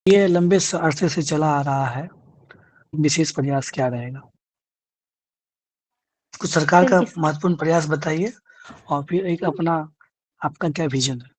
ये लंबे अरसे से चला आ रहा है, विशेष प्रयास क्या रहेगा? कुछ सरकार सर का इस महत्वपूर्ण प्रयास बताइए और फिर एक अपना आपका क्या विज़न है?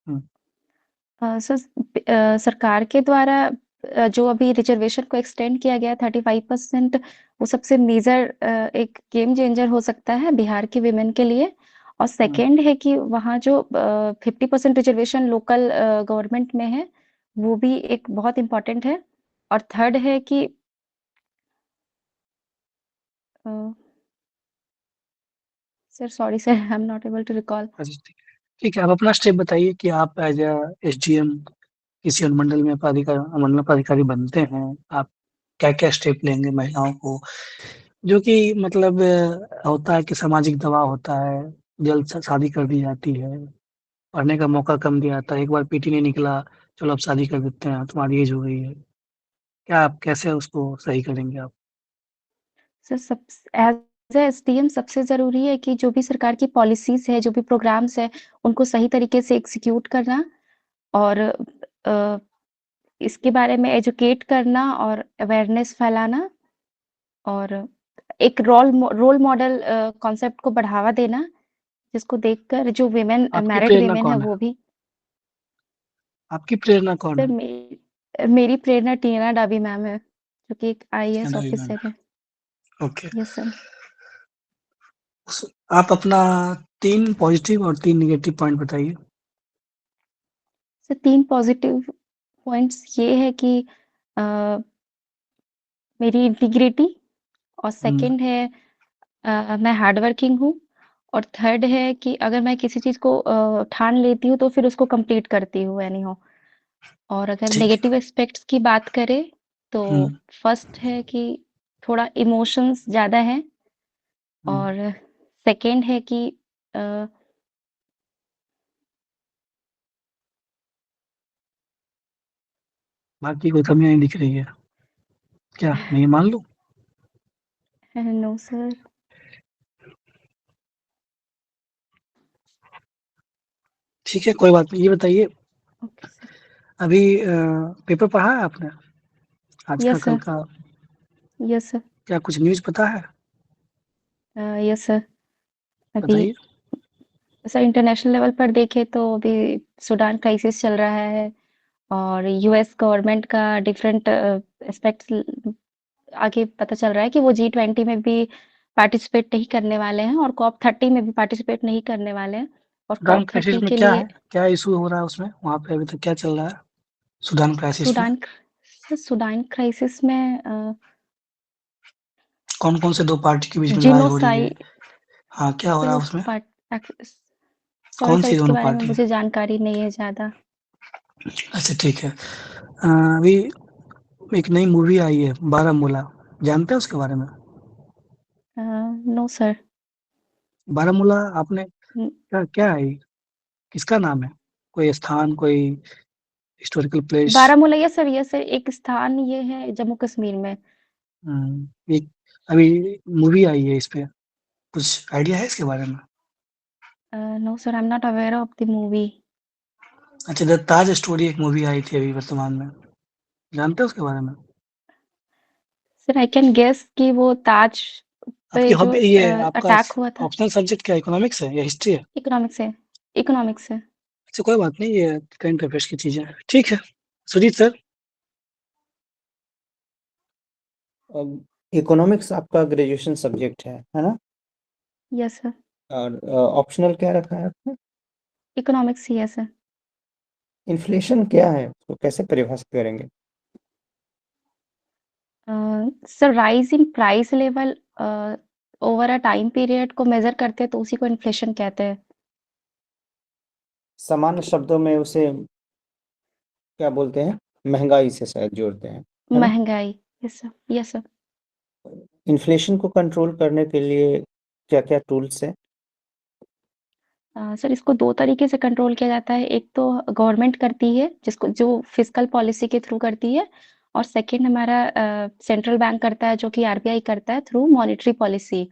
हुँ, सर सरकार के द्वारा जो अभी रिजर्वेशन को एक्सटेंड किया गया 35% वो सबसे मेजर एक गेम चेंजर हो सकता है बिहार के विमेन के लिए। और हुँ। सेकंड है कि वहाँ जो 50% रिजर्वेशन लोकल गवर्नमेंट में है वो भी एक बहुत इम्पोर्टेंट है। और थर्ड है कि uh, sir sorry sir I am not able to recall. अच्छा ठीक है, आप अपना स्टेप बताइए कि आप एज़ एसडीएम किसी अनुमंडल में मंडल पदाधिकारी बनते हैं, आप क्या-क्या स्टेप लेंगे महिलाओं को जो कि मतलब होता है कि सामाजिक दबाव होता है, जल्द श शादी कर दी जाती है, पढ़ने का मौका कम दिया जाता है, एक बार पीटी नहीं निकला, चलो अब शादी कर देते हैं, तुम्हारी एज हो गई है। क्या आप कैसे उसको सही करेंगे आप? सर सब एज ए एसडीएम सबसे ज़रूरी है कि जो भी सरकार की पॉलिसीज़ है, जो भी प्रोग्राम्स है, उनको सही तरीके से एग्ज़ीक्यूट करना और इसके बारे में एजुकेट करना और अवेयरनेस फैलाना और एक रोल मॉडल कॉन्सेप्ट को बढ़ावा देना, जिसको देखकर जो विमेन आपकी मैरिड प्रेरणा विमेन है कौन है? वो भी। आपकी प्रेरणा कौन सर है? मेरी प्रेरणा टीना डाबी मैम है, जो कि एक आईएएस नवीन मैम, ऑफिसर है। ओके। Yes sir. स आप अपना 3 पॉज़िटिव और 3 नेगेटिव पॉइंट बताइए। सर 3 पॉजिटिव पॉइंट्स ये है कि अ, मेरी इंटीग्रिटी और हुँ, सेकंड है मैं हार्ड वर्किंग हूँ और थर्ड है कि अगर मैं किसी चीज़ को ठान लेती हूँ तो फिर उसको कंप्लीट करती हूँ एनी हाउ। और अगर ठीक है। नेगेटिव एस्पेक्ट्स की बात करें तो हुँ, फर्स्ट है कि थोड़ा इमोशंस ज़्यादा हैं हुँ, और सेकंड है कि अ, बाकी कोई कमियाँ नहीं दिख रही है। क्या मैं ये मान लूँ? No sir. ठीक है, कोई बात नहीं। ये बताइए ओके सर। अभी पेपर पढ़ा है आपने? आज का, यस कल सर। का? Yes sir. क्या कुछ न्यूज़ पता है? Yes sir. अभी बताइए। सर इंटरनेशनल लेवल पर देखें तो अभी सूडान क्राइसिस चल रहा है और यूएस गवर्नमेंट का डिफरेंट एस्पेक्ट्स आगे पता चल रहा है कि वो G20 में भी पार्टिसिपेट नहीं करने वाले हैं और COP30 में भी पार्टिसिपेट नहीं करने वाले हैं और सूडान क्राइसिस COP30 में के क्या लिए है? क्या इश्यू हो रहा है उसमें? वहाँ पे अभी तक क्या चल रहा है सूडान क्राइसिस में? सूडान सूडान क्राइसिस में कौन-कौन से 2 पार्टी के बीच में लड़ाई हो रही है? जिनोसाइड हाँ, क्या हो सर रहा है वो उसमें? सॉरी सर कौन-सी इसके दोनों बारे में पार्टी? मुझे जानकारी नहीं है ज़्यादा। अच्छा ठीक है। अभी एक नई मूवी आई है बारामूला, जानते हैं उसके बारे में? No sir. बारामूला आपने क्या क्या है ये? किसका नाम है? कोई स्थान, कोई historical place? Baramulla yes sir एक स्थान ये है जम्मू कश्मीर में। एक अभी मूवी आई है इस पे, कुछ आइडिया है इसके बारे में? No sir I am not aware of the movie. अच्छा द ताज स्टोरी एक मूवी आई थी अभी वर्तमान में, जानते हैं उसके बारे में? सर आई कैन गेस कि वो ताज पे आपकी जो हॉबी ये आपका अटैक हुआ था। ऑप्शनल सब्जेक्ट क्या इकोनॉमिक्स है या हिस्ट्री है? इकोनॉमिक्स से। इकोनॉमिक्स से। अच्छा कोई बात नहीं, ये करंट अफेयर्स की चीज़ें हैं। ठीक है, सुजीत सर। इकोनॉमिक्स आपका ग्रेजुएशन सब्जेक्ट है ना? Yes sir. और ऑप्शनल क्या रखा है आपने? इकोनॉमिक्स ही है सर। इन्फ्लेशन क्या है, उसको कैसे परिभाषित करेंगे? Sir rise in price level over a time period को मेजर करते हैं तो उसी को इन्फ्लेशन कहते हैं। सामान्य शब्दों में उसे क्या बोलते हैं? महंगाई से शायद जोड़ते हैं, है ना? महंगाई। Yes sir. Yes sir. Inflation को कंट्रोल करने के लिए क्या-क्या टूल्स हैं? सर इसको दो तरीके से कंट्रोल किया जाता है। एक तो गवर्नमेंट करती है जिसको जो फिस्कल पॉलिसी के थ्रू करती है और सेकंड हमारा सेंट्रल बैंक करता है जो कि आरबीआई करता है थ्रू मॉनेटरी पॉलिसी।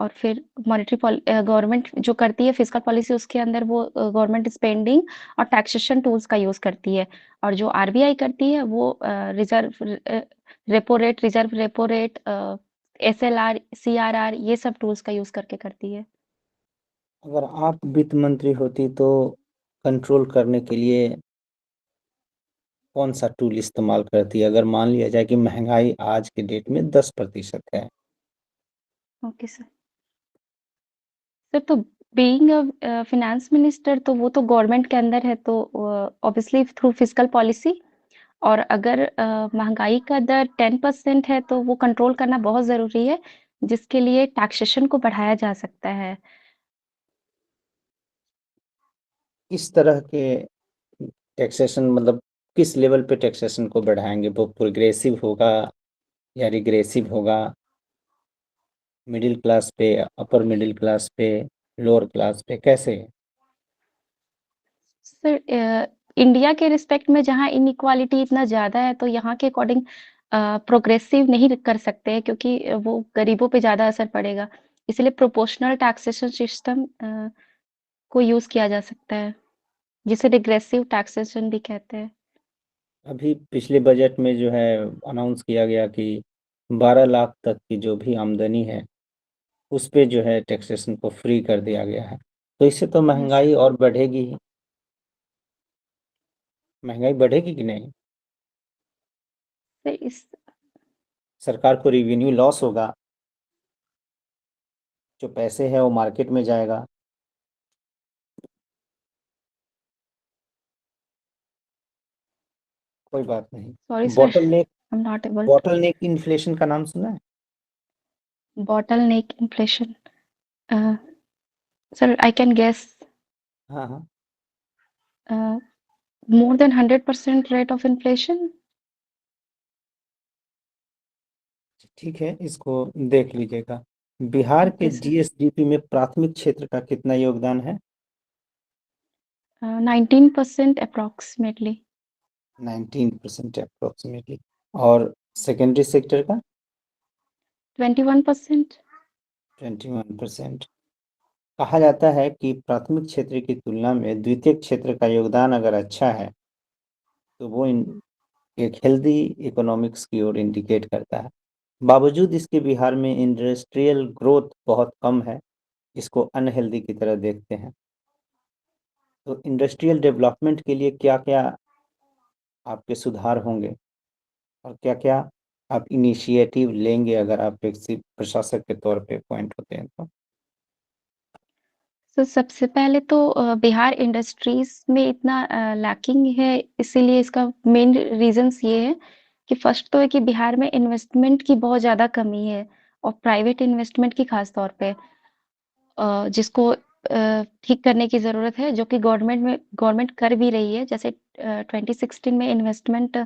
और फिर गवर्नमेंट जो करती है फिस्कल पॉलिसी, उसके अंदर वो गवर्नमेंट स्पेंडिंग और टैक्सेशन टूल्स का यूज करती है। और जो आरबीआई करती है वो reserve repo rate, SLR, CRR, ये सब टूल्स का यूज करके करती है। अगर आप वित्त मंत्री होती तो कंट्रोल करने के लिए कौन सा टूल इस्तेमाल करती है, अगर मान लिया जाए कि महंगाई आज के डेट में 10% है? Okay sir. सर, तो बीइंग अ फाइनेंस मिनिस्टर, तो वो तो गवर्नमेंट के अंदर है, तो ऑब्वियसली थ्रू फिस्कल पॉलिसी। और अगर महंगाई का दर 10% है तो वो कंट्रोल करना बहुत ज़रूरी है, जिसके लिए टैक्सेशन को बढ़ाया जा सकता है। इस तरह के टैक्सेशन मतलब किस लेवल पे टैक्सेशन को बढ़ाएंगे? वो प्रोग्रेसिव होगा या रिग्रेसिव होगा? मिडिल क्लास पे, अपर मिडिल क्लास पे, लोअर क्लास पे, कैसे? सर, इंडिया के रिस्पेक्ट में जहाँ इनइक्वालिटी इतना ज़्यादा है, तो यहाँ के अकॉर्डिंग प्रोग्रेसिव नहीं कर सकते हैं, क्योंकि वो गरीबों पे ज़्यादा असर पड़ेगा। इसलिए प्रोपोर्शनल टैक्सेशन सिस्टम को यूज़ किया जा सकता है, जिसे रिग्रेसिव टैक्सेशन भी कहते हैं। अभी पिछले बजट में जो है अनाउंस किया गया कि 12 लाख तक की जो भी आमदनी है उस पे जो है टैक्सेशन को फ्री कर दिया गया है, तो इससे तो यस। महंगाई और बढ़ेगी ही। महंगाई बढ़ेगी कि नहीं? सर, इस सरकार को रेवेन्यू लॉस होगा, जो पैसे है वो मार्केट में जाएगा। कोई बात सॉरी नहीं। Sir, I am not able to. Bottleneck inflation का नाम सुना है? Bottleneck inflation. Uh, Sir, I can guess हाँ हाँ, uh, more than 100% rate of inflation. ठीक है, इसको देख लीजिएगा। बिहार के Okay, sir. जीएसडीपी में प्राथमिक क्षेत्र का कितना योगदान है? 19% approximately. 19% अप्रोक्सीमेटली। और सेकेंडरी सेक्टर का? 21%. 21%। कहा जाता है कि प्राथमिक क्षेत्र की तुलना में द्वितीयक क्षेत्र का योगदान अगर अच्छा है तो वो एक हेल्दी इकोनॉमिक्स की ओर इंडिकेट करता है। बावजूद इसके बिहार में इंडस्ट्रियल ग्रोथ बहुत कम है, इसको अनहेल्दी की तरह देखते हैं। तो इंडस्ट्रियल डेवलपमेंट के लिए क्या क्या आपके सुधार होंगे और क्या क्या आप इनिशिएटिव लेंगे अगर आप एक प्रशासक के तौर पे अपॉइंट होते हैं तो? तो सबसे पहले तो बिहार इंडस्ट्रीज में इतना लैकिंग है, इसीलिए इसका मेन रीजंस ये है कि फर्स्ट तो है कि बिहार में इन्वेस्टमेंट की बहुत ज़्यादा कमी है, और प्राइवेट इन्वेस्टमेंट की खास तौर पे, जिसको ठीक करने की ज़रूरत है, जो कि गवर्नमेंट कर भी रही है। जैसे 2016 में इन्वेस्टमेंट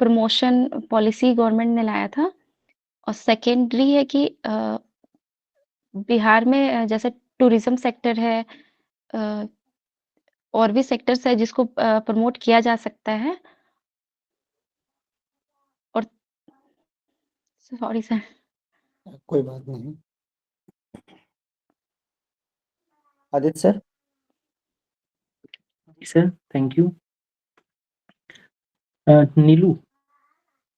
प्रमोशन पॉलिसी गवर्नमेंट ने लाया था। और सेकेंडरी है कि बिहार में जैसे टूरिज्म सेक्टर है, अ, और भी सेक्टर्स है जिसको प्रमोट किया जा सकता है। और सॉरी सर। कोई बात नहीं। Aditya sir? Sir, thank you. Neelu,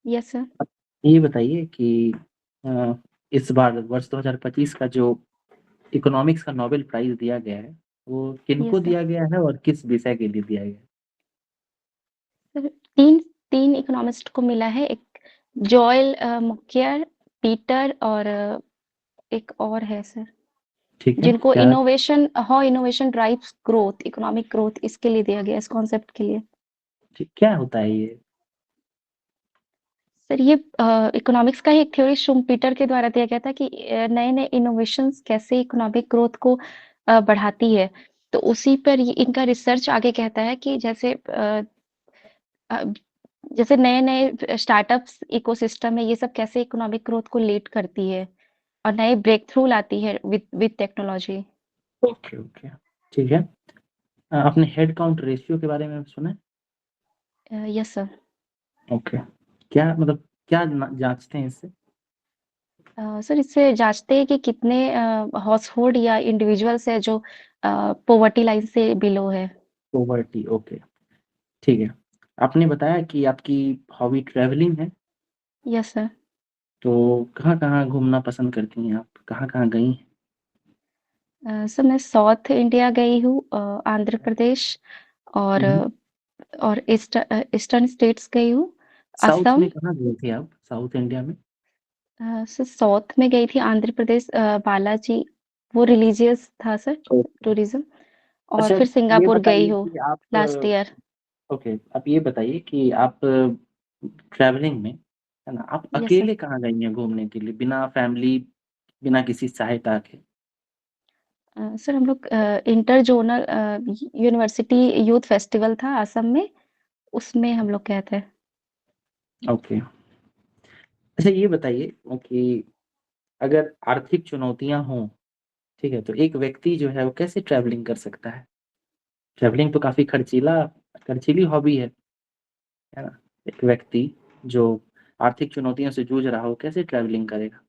yes sir. ये बताइए कि इस बार वर्ष 2025 का जो इकोनॉमिक्स का नोबेल प्राइज दिया गया है वो किनको यस सर। दिया गया है और किस विषय के लिए दिया गया है? सर, तीन तीन इकोनॉमिस्ट को मिला है। एक जॉयल मुक्केर, पीटर, और एक और है सर, ठीक है, जिनको क्या? How innovation drives growth, economic growth, इसके लिए दिया गया, इस कॉन्सेप्ट के लिए। ठीक, क्या होता है ये? सर, ये इकोनॉमिक्स का ही एक थ्योरी शुम्पीटर के द्वारा दिया गया था कि नए नए इनोवेशंस कैसे इकोनॉमिक ग्रोथ को बढ़ाती है। तो उसी पर इनका रिसर्च आगे कहता है कि अ, जैसे नए नए स्टार्टअप्स इकोसिस्टम है, ये सब कैसे इकोनॉमिक ग्रोथ को लीड करती है और नए ब्रेक थ्रू लाती है विद टेक्नोलॉजी। ओके ओके, ठीक है। आपने हेड काउंट रेशियो के बारे में सुना है? Yes sir. ओके, क्या मतलब क्या जांचते हैं इससे? सर इससे जाँचते हैं कि कितने हाउसहोल्ड या इंडिविजुअल्स है जो पॉवर्टी लाइन से बिलो है। पॉवर्टी, ओके, ठीक है। आपने बताया कि आपकी हॉबी ट्रैवलिंग है, यस सर। तो कहाँ-कहाँ घूमना पसंद करती हैं आप? कहाँ-कहाँ गई हैं? सर मैं साउथ इंडिया गई हूँ, आंध्र प्रदेश और हुँ, हुँ। और ईस्टर्न स्टेट्स गई हूँ, साउथ असम। में कहाँ गए थे आप, साउथ इंडिया में? सर साउथ में गई थी आंध्र प्रदेश, बालाजी, वो रिलीजियस था सर, ओके। टूरिज्म। और अच्छा, फिर ये सिंगापुर गई बताइए हूँ कि आप लास्ट ईयर। ओके, आप ये बताइए कि आप ट्रैवलिंग में, है ना, आप यस सर। अकेले कहाँ गई हैं घूमने के लिए, बिना फैमिली, बिना किसी सहायता के? सर हम लोग inter zonal university youth festival था असम में, उसमें हम लोग गए थे। ओके। अच्छा, ये बताइए कि अगर आर्थिक चुनौतियाँ हों, ठीक है, तो एक व्यक्ति जो है वो कैसे ट्रैवलिंग कर सकता है? ट्रैवलिंग तो काफ़ी खर्चीली हॉबी है ना? एक व्यक्ति जो आर्थिक चुनौतियों से जूझ रहा हो, कैसे ट्रैवलिंग करेगा?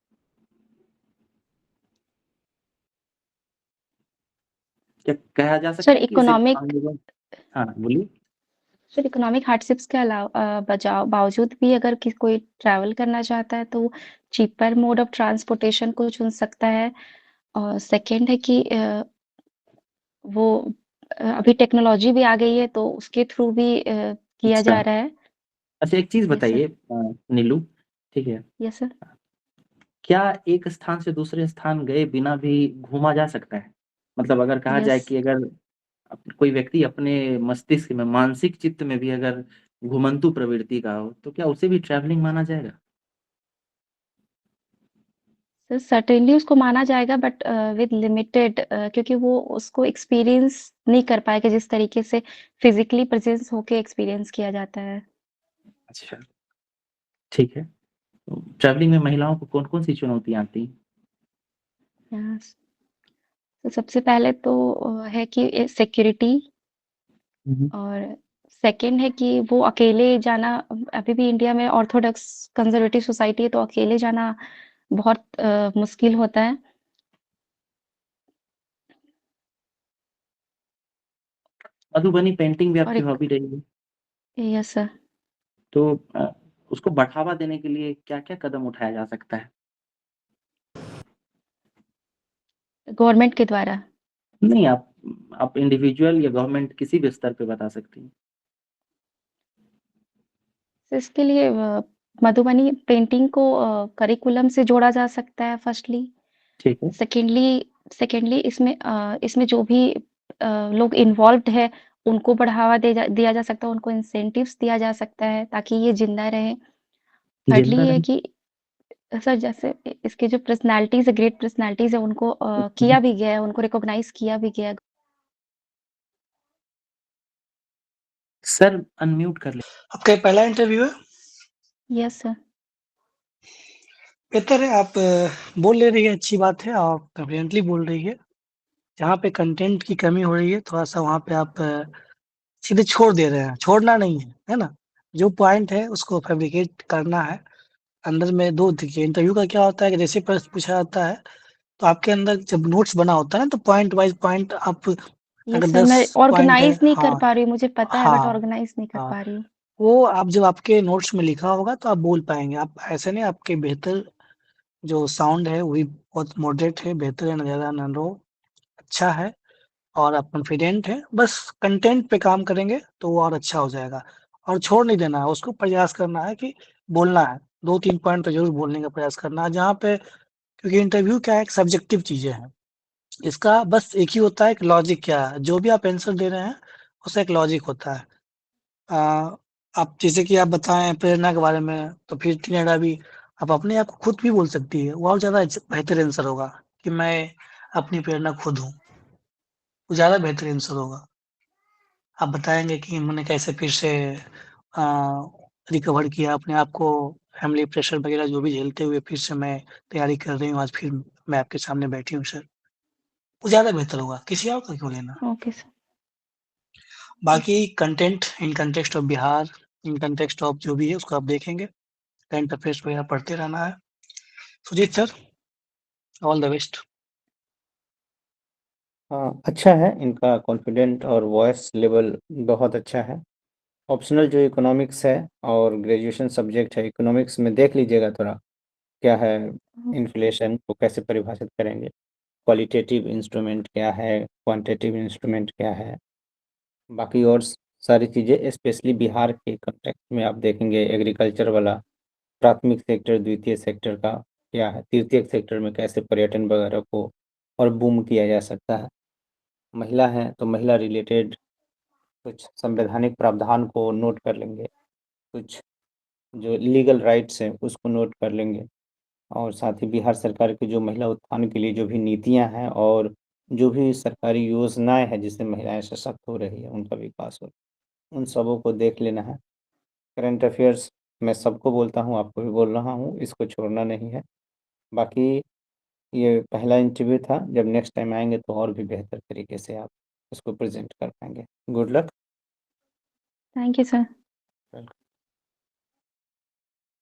क्या कहा जा सर सकता है कि जैसे इकोनॉमिक हम लोगों हाँ, बोलिए? सर इकोनॉमिक हार्डशिप्स के बावजूद भी अगर कोई ट्रैवल करना चाहता है तो चीपर मोड ऑफ ट्रांसपोर्टेशन को चुन सकता है। और सेकंड है कि वो अभी टेक्नोलॉजी भी आ गई है तो उसके थ्रू भी किया अच्छा। जा रहा है। अच्छा, एक चीज़ यस सर। बताइए नीलू, ठीक है, यस सर। क्या एक स्थान से दूसरे स्थान गए बिना भी घूमा जा सकता है? मतलब अगर कहा जाए यस कि अगर कोई व्यक्ति अपने मस्तिष्क में, मानसिक चित्त में भी अगर घुमंतु प्रवृत्ति का हो, तो क्या उसे भी ट्रैवलिंग माना जाएगा? सर सर्टेनली उसको माना जाएगा बट विद लिमिटेड, क्योंकि वो उसको एक्सपीरियंस नहीं कर पाएगा जिस तरीके से फिजिकली प्रेजेंस होके एक्सपीरियंस किया जाता है। अच्छा, ठीक है। तो ट्रैवलिंग में महिलाओं को कौन-कौन सी चुनौतियाँ आती हैं? यस। तो सबसे पहले तो है कि सिक्योरिटी, हुँ, हुँ। और सेकंड है कि वो अकेले जाना, अभी भी इंडिया में ऑर्थोडॉक्स कंजर्वेटिव सोसाइटी है तो अकेले जाना बहुत मुश्किल होता है। मधुबनी पेंटिंग भी और आपकी एक हॉबी रही है, यस सर। तो उसको बढ़ावा देने के लिए क्या-क्या कदम उठाया जा सकता है? गवर्नमेंट के द्वारा। नहीं, आप इंडिविजुअल या गवर्नमेंट किसी भी स्तर पे बता सकती हैं। तो इसके लिए मधुबनी पेंटिंग को करिकुलम से जोड़ा जा सकता है फर्स्टली। ठीक है। सेकेंडली सेकेंडली इसमें जो भी लोग इन्वॉल्व्ड है उनको बढ़ावा दिया जा सकता है, उनको इंसेंटिव्स दिया जा सकता है ताकि ये जिंदा रहे। थर्डली जिंदा ये है रहे। कि सर जैसे इसके जो पर्सनालिटीज है, ग्रेट पर्सनालिटीज है, उनको किया भी गया है, उनको रिकॉग्नाइज किया भी गया है। सर अनम्यूट कर ले। आपका ये पहला इंटरव्यू है? Yes sir. बेहतर है, आप बोल ले रही है, अच्छी बात है, और कॉन्फिडेंटली बोल रही है। जहाँ पे कंटेंट की कमी हो रही है, थोड़ा-सा वहाँ पे आप सीधे छोड़ दे रहे हैं, छोड़ना नहीं है ना? जो पॉइंट है उसको फैब्रिकेट करना है। अंदर में 2 देखिए, इंटरव्यू का क्या होता है कि जैसे प्रश्न पूछा जाता है, तो आपके अंदर जब नोट्स बना होता है ना, तो पॉइंट वाइज़ पॉइंट आप, अगर यस सर, 10 मैं पॉइंट है, ऑर्गेनाइज नहीं कर हाँ, पा रही हूँ, मुझे पता है बट हाँ, ऑर्गेनाइज नहीं कर हाँ। पा रही हूँ। वो आप जब आपके नोट्स में लिखा होगा तो आप बोल पाएँगे। आप ऐसे नहीं, आपके बेहतर जो साउंड है वो भी बहुत मॉडरेट है, बेहतर है, ना ज़्यादा ना लो, अच्छा है, और आप कॉन्फिडेंट हैं। बस कंटेंट पे काम करेंगे तो वो और अच्छा हो जाएगा, और छोड़ नहीं देना है, उसको प्रयास करना है कि बोलना है। 2-3 पॉइंट तो ज़रूर बोलने का प्रयास करना है, जहाँ पे, क्योंकि इंटरव्यू क्या है, एक सब्जेक्टिव चीज़ें हैं। इसका बस एक ही होता है कि लॉजिक क्या है, जो भी आप आंसर दे रहे हैं, उसका एक लॉजिक होता है। अ, आप जैसे कि आप बताएँ प्रेरणा के बारे में, तो फिर टिनेडा भी आप अपने आप को खुद भी बोल सकती है, वो और ज़्यादा बेहतर आंसर होगा कि मैं अपनी प्रेरणा खुद हूँ, वो ज़्यादा बेहतर आंसर होगा। आप बताएँगे कि मैंने कैसे फिर से अ, रिकवर किया अपने आप को, फैमिली प्रेशर वगैरह जो भी झेलते हुए फिर से मैं तैयारी कर रही हूँ, आज फिर मैं आपके सामने बैठी हूँ सर। वो ज़्यादा बेहतर होगा, किसी और का क्यों लेना? Okay sir. बाकी content in context of Bihar, in context of जो भी है उसको आप देखेंगे, करंट अफेयर्स वगैरह पढ़ते रहना है। Sujeet sir, all the best. हाँ, अच्छा है, इनका कॉन्फिडेंट और वॉइस लेवल बहुत अच्छा है। ऑप्शनल जो इकोनॉमिक्स है और ग्रेजुएशन सब्जेक्ट है इकोनॉमिक्स में, देख लीजिएगा थोड़ा क्या है, इन्फ्लेशन को कैसे परिभाषित करेंगे, क्वालिटेटिव इंस्ट्रूमेंट क्या है, क्वांटिटेटिव इंस्ट्रूमेंट क्या है, बाकी और सारी चीज़ें स्पेशली बिहार के कॉन्टेक्स्ट में आप देखेंगे। एग्रीकल्चर वाला प्राथमिक सेक्टर, द्वितीय सेक्टर का क्या है, तृतीय सेक्टर में कैसे पर्यटन वगैरह को और बूम किया जा सकता है। महिला हैं तो महिला रिलेटेड कुछ संवैधानिक प्रावधान को नोट कर लेंगे, कुछ जो लीगल राइट्स हैं उसको नोट कर लेंगे, और साथ ही बिहार सरकार की जो महिला उत्थान के लिए जो भी नीतियाँ हैं और जो भी सरकारी योजनाएँ हैं जिससे महिलाएँ सशक्त हो रही है, उनका विकास हो, उन सबों को देख लेना है। करंट अफेयर्स मैं सबको बोलता हूँ, आपको भी बोल रहा हूँ, इसको छोड़ना नहीं है। बाकी ये पहला इंटरव्यू था, जब नेक्स्ट टाइम आएँगे तो और भी बेहतर तरीके से आप उसको प्रेज़ेंट कर पाएँगे। Good luck. Thank you sir. Welcome.